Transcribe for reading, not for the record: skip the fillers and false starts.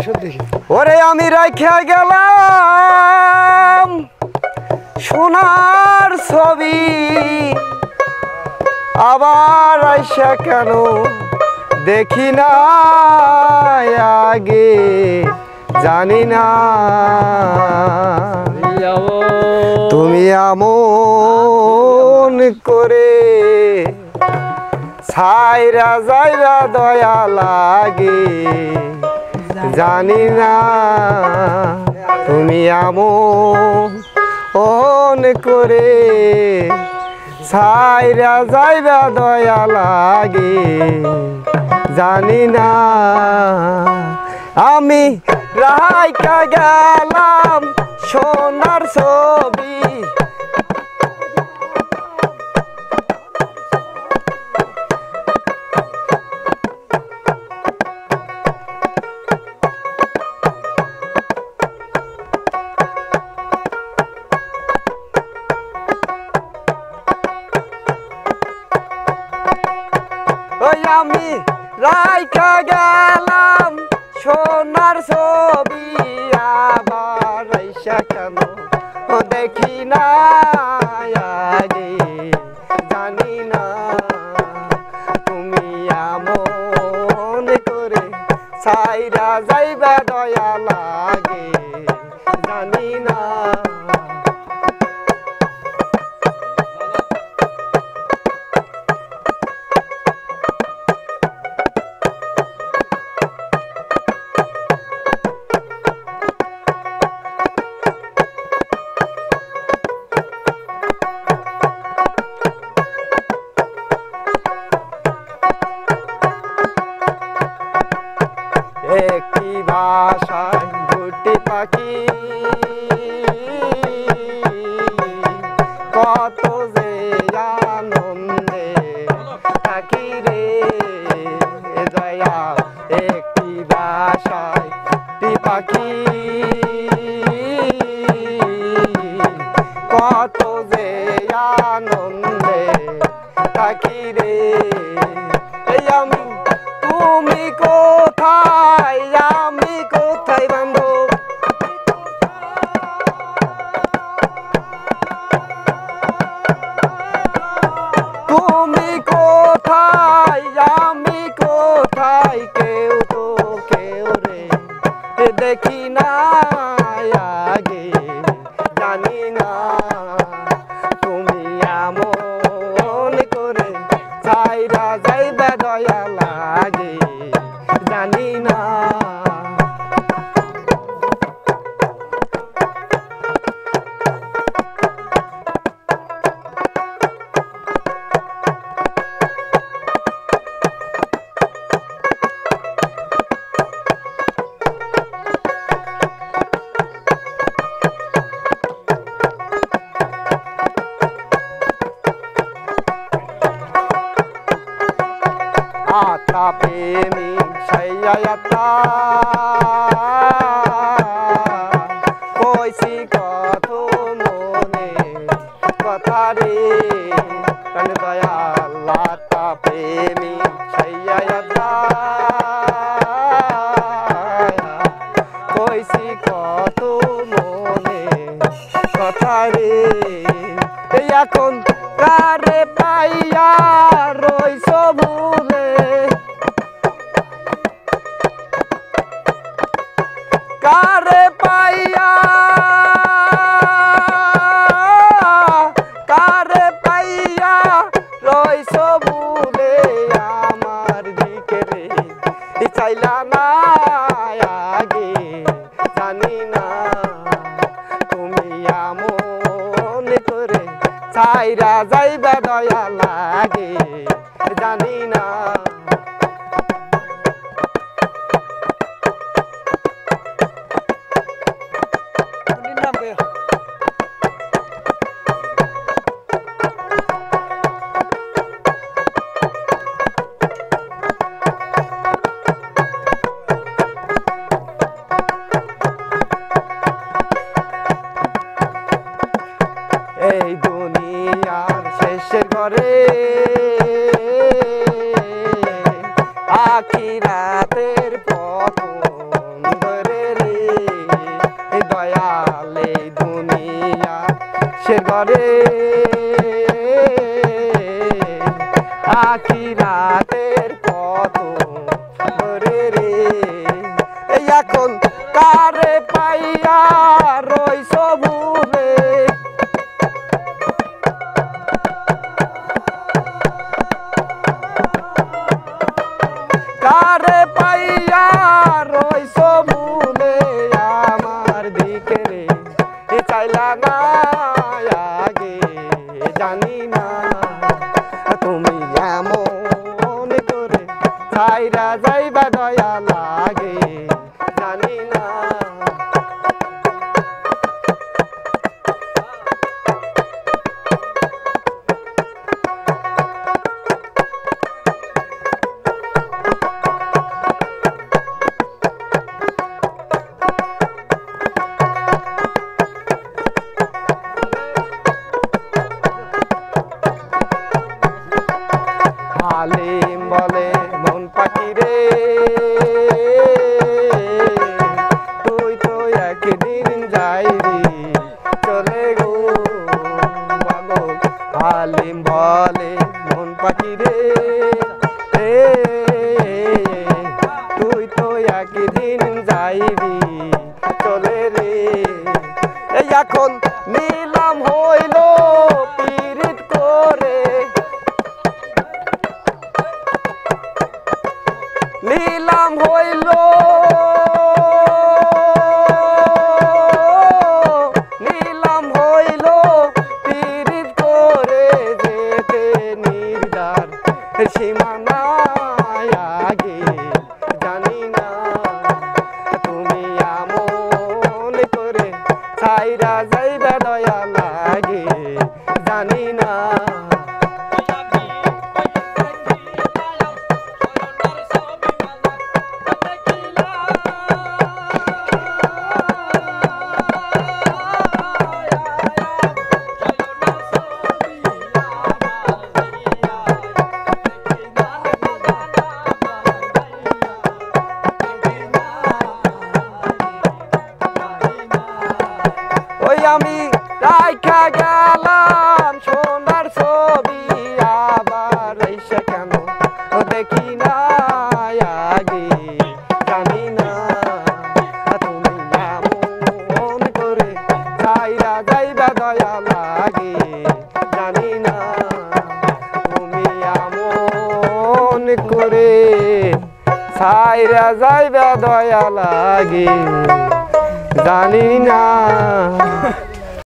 ওরে আমি রাইখা গেলাম সোনার ছবি আবার আইসা কেন দেখি না আগে জানি না তুমি আমন করে ছাইরা যাইবা দয়া লাগে জানি না তুমি আমন করে ছাইরা যাইবা দয়া লাগে জানি না আমি রাইখা গেলাম সোনার ছবি ওই আমি রাইখা গেলাম সোনার ছবি আবার আইসা কেন দেখি না আগে জানি না তুমি আমন করে ছাইরা যাইবা দয়া লাগে জানি না একটি ভাষায় দুটি পাখি কত যে আনন্দে থাকি রে দয়া একটি ভাষায় দুটি পাখি কত যে আনন্দে থাকি রে আমি তুমি কোথায় আমি কোথায় বান্ধব তুমি কোথায় আমি কোথায় কেউ তো কেউ রে দেখি না আগে জানি না তুমি আমন করে ছাইরা যাইবা দয়া লাগে জানি না आता प्रेमी सैयता कोई कथो मने कथा रे कन दयाल आता प्रेमी सैयता कोई कथो मने कथा रे এখন কারে পাইয়া রইছ ভুলে কারে পাইয়া রইছ ভুলে আমার দিকে রে চাইলা না আগে জানি না তুমি আমন করে ছাইরা যাইবা দয়া লাগে জানি না সে ঘরে আখি রাতের কত ধরে রে এখন কারে পাইয়া রইছ ভুলে কারে পাইয়া রইছ ভুলে আমার দিকে রে চাইলা না আগে জানি না তুমি এমন করে চাইরা যাইবা দয়া লাগে জানি না হালিম বলে মন পাখি রে তুই তো একদিন যাইবি চলে গো পাগল হালিম বলে মন পাখি রে তুই তো একদিন যাইবি চলে রে এখন নিলাম হইল পীড়িত করে নিলাম হইল পীড়িত করে যেতে নির্দার সীমানা আগে জানি না তুমি এমন করে ছাইরা যাইবা দয়া লাগে জানি না ওই আমি রাইখা গেলাম সোনার ছবি আবার এসে কেন দেখি না আগে জানি না তুমি এমন করে চাইরা যাইবা দয়া লাগে জানি না তুমি এমন করে চাইরা যাইবা দয়া লাগে জানি না।